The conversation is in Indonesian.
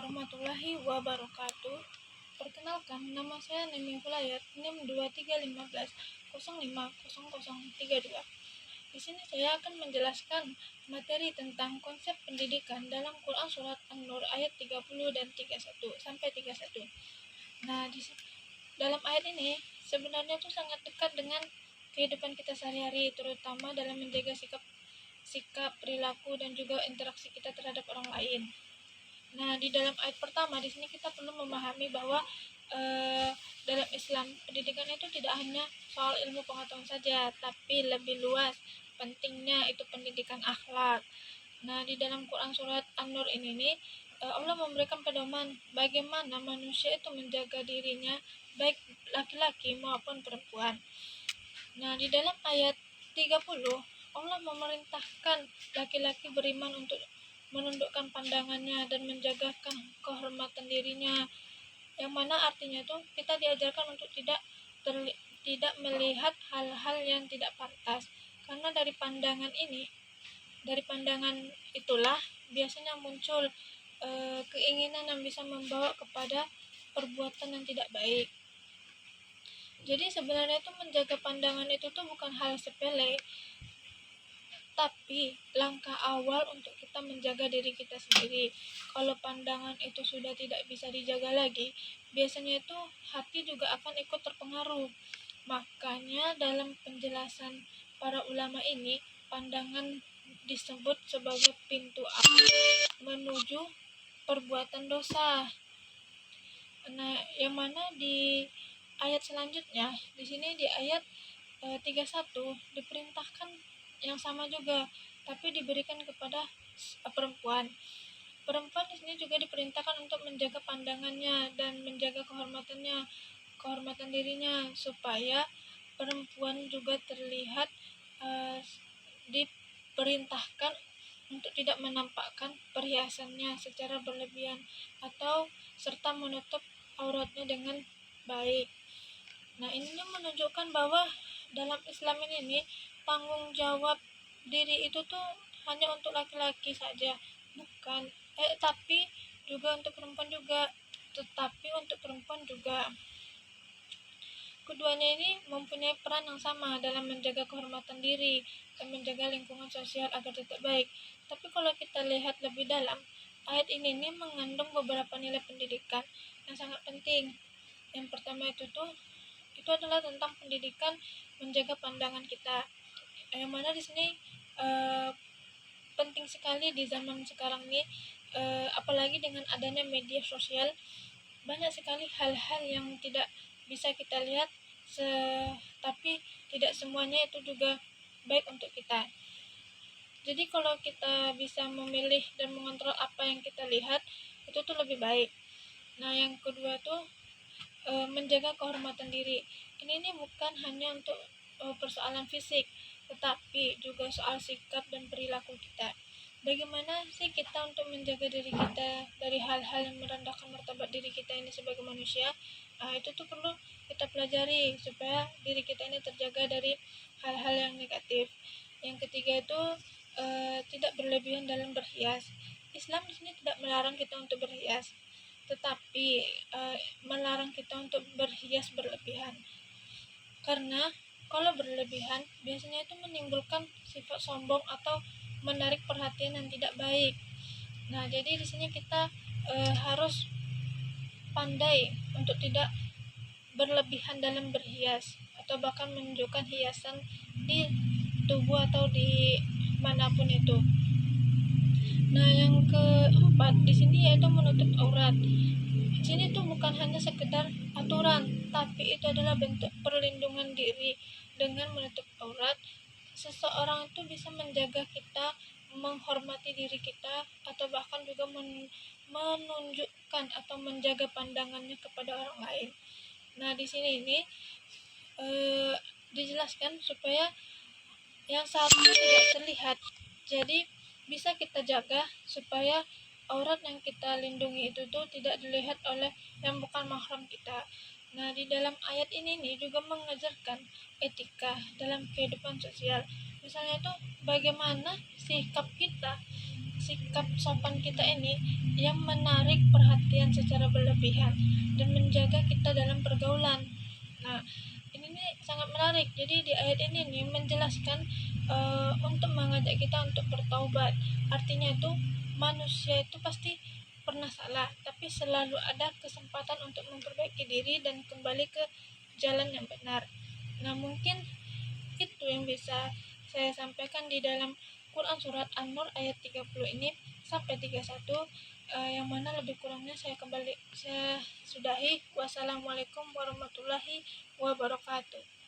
warahmatullahi wabarakatuh. Perkenalkan, nama saya Nemi Hulayat, NIM 2315 050032. Di sini saya akan menjelaskan materi tentang konsep pendidikan dalam Quran Surat An-Nur ayat 30 dan 31 sampai 31. Nah, dalam ayat ini sebenarnya itu sangat dekat dengan kehidupan kita sehari-hari, terutama dalam menjaga sikap, perilaku, dan juga interaksi kita terhadap orang lain. Nah, di dalam ayat pertama di sini kita perlu memahami bahwa dalam Islam pendidikan itu tidak hanya soal ilmu pengetahuan saja, tapi lebih luas. Pentingnya itu pendidikan akhlak. Nah, di dalam Quran Surat An-Nur ini nih, Allah memberikan pedoman bagaimana manusia itu menjaga dirinya, baik laki-laki maupun perempuan. Nah, di dalam ayat 30, Allah memerintahkan laki-laki beriman untuk menundukkan pandangannya dan menjaga kehormatan dirinya, yang mana artinya itu kita diajarkan untuk tidak melihat hal-hal yang tidak pantas, karena dari pandangan itulah biasanya muncul keinginan yang bisa membawa kepada perbuatan yang tidak baik. Jadi sebenarnya itu menjaga pandangan itu tuh bukan hal sepele, tapi langkah awal untuk kita menjaga diri kita sendiri. Kalau pandangan itu sudah tidak bisa dijaga lagi, biasanya itu hati juga akan ikut terpengaruh. Makanya dalam penjelasan para ulama ini, pandangan disebut sebagai pintu awal menuju perbuatan dosa. Nah, yang mana di ayat selanjutnya, di sini di ayat 31 diperintahkan yang sama juga, tapi diberikan kepada perempuan. Perempuan di sini juga diperintahkan untuk menjaga pandangannya dan menjaga kehormatan dirinya, supaya perempuan juga terlihat diperintahkan untuk tidak menampakkan perhiasannya secara berlebihan atau serta menutup auratnya dengan baik. Nah, ini menunjukkan bahwa dalam Islam ini tanggung jawab diri itu tuh hanya untuk laki-laki saja, bukan tapi juga untuk perempuan juga, Keduanya ini mempunyai peran yang sama dalam menjaga kehormatan diri dan menjaga lingkungan sosial agar tetap baik. Tapi kalau kita lihat lebih dalam, ayat ini mengandung beberapa nilai pendidikan yang sangat penting. Yang pertama itu adalah tentang pendidikan menjaga pandangan kita, yang mana di sini penting sekali di zaman sekarang ini, apalagi dengan adanya media sosial, banyak sekali hal-hal yang tidak bisa kita lihat, tapi tidak semuanya itu juga baik untuk kita. Jadi kalau kita bisa memilih dan mengontrol apa yang kita lihat, itu tuh lebih baik. Nah, yang kedua tuh menjaga kehormatan diri. Ini bukan hanya untuk persoalan fisik, tetapi juga soal sikap dan perilaku kita. Bagaimana sih kita untuk menjaga diri kita dari hal-hal yang merendahkan martabat diri kita ini sebagai manusia? Itu tuh perlu kita pelajari supaya diri kita ini terjaga dari hal-hal yang negatif. Yang ketiga itu tidak berlebihan dalam berhias. Islam di sini tidak melarang kita untuk berhias, tetapi melarang kita untuk berhias berlebihan, karena kalau berlebihan biasanya itu menimbulkan sifat sombong atau menarik perhatian yang tidak baik. Nah, jadi di sini kita harus pandai untuk tidak berlebihan dalam berhias atau bahkan menunjukkan hiasan di tubuh atau di manapun itu. Nah, yang keempat di sini yaitu menutup aurat. Di sini tuh bukan hanya sekedar aturan, tapi itu adalah bentuk perlindungan diri. Dengan menutup aurat, seseorang itu bisa menjaga kita, menghormati diri kita, atau bahkan juga menunjukkan atau menjaga pandangannya kepada orang lain. Nah, di sini dijelaskan supaya yang satu tidak terlihat. Jadi bisa kita jaga supaya aurat yang kita lindungi itu tuh tidak dilihat oleh yang bukan mahram kita. Nah, di dalam ayat ini juga mengajarkan etika dalam kehidupan sosial. Misalnya tuh bagaimana sikap kita sikap sopan kita ini yang menarik perhatian secara berlebihan dan menjaga kita dalam pergaulan. Nah, ini nih sangat menarik. Jadi di ayat ini nih menjelaskan untuk mengajak kita untuk bertaubat. Artinya itu manusia itu pasti pernah salah, tapi selalu ada kesempatan untuk memperbaiki diri dan kembali ke jalan yang benar. Nah, mungkin itu yang bisa saya sampaikan di dalam Quran surat An-Nur ayat 30 ini sampai 31, yang mana lebih kurangnya saya sudahi. Wassalamualaikum warahmatullahi wabarakatuh.